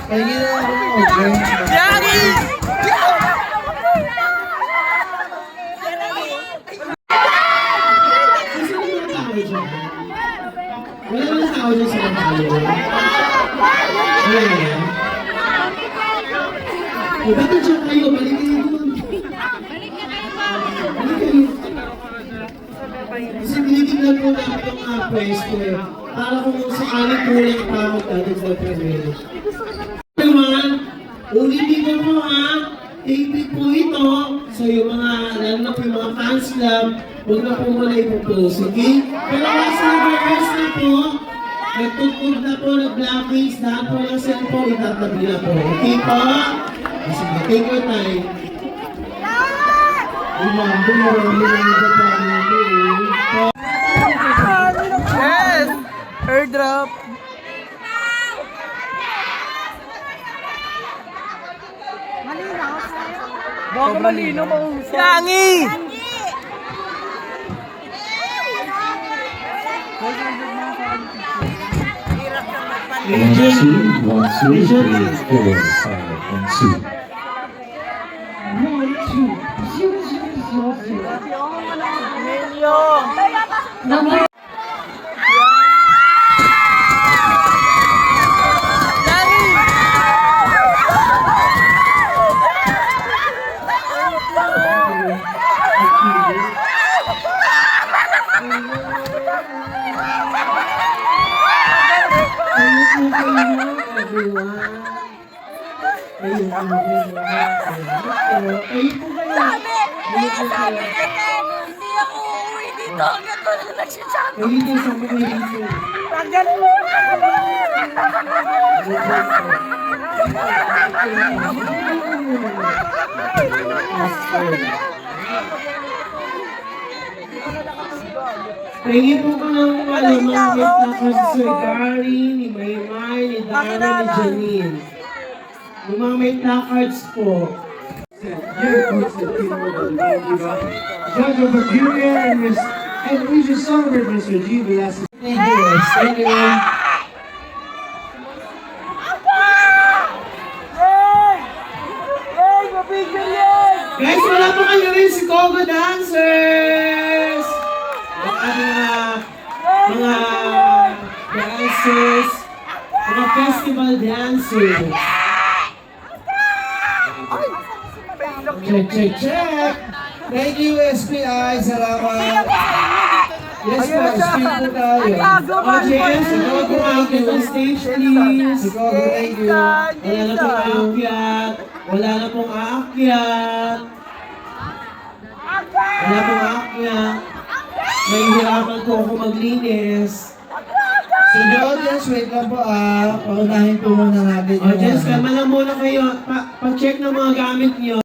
Pahingin na ako ng okay. Jackie! Wala naman tao dyan sa mga tayo. Wala na. O, ba't nandiyan kayo? Balik kayo doon. Balik kayo. Kasi tinitignan po namin yung pwesto eh. Para kung sakaling kulang tawag natin sa pwede. Naman, ulitin ko po ha. Take po ito. So yung mga, lalo na po yung mga fans club, huwag na po muna ipopost, okay? Pero once na po, nagtugtog na po, nag-blackface, lahat po ng cellphone, itatabi na po. Okay po? Sige, take your time. Yes! Airdrop! Baka malino mausap. Yangi! One, two, 3, 4, 5, and 2. Number Sabi natin, hindi ako uuwi dito. Ganito na nagsasabi. Tagal mo. Pwede po ko ng malamang na Sir Gary, ni Maymay, ni Dara, ni Janine. Yung mga may placards po. Judge of Bulgaria and we just celebrate Mr. G. Velasquez. Thank you. Guys, wala pa kayo rin si Kogo Dancers! Mga dancers, mga festival dancers. Check! Thank you, SPI. Salamat. Yes po, speak po tayo. JS, ikaw kumakit ng stage, please. Ikaw, thank you. Wala na pong aakyat. Wala na pong aakyat. Wala pong aakyat. Nahihirapan ko ako maglinis. So, the audience, wait lang po Paunahin po muna natin. Audience, kalma lang muna kayo. Pa-check ng mga gamit niyo.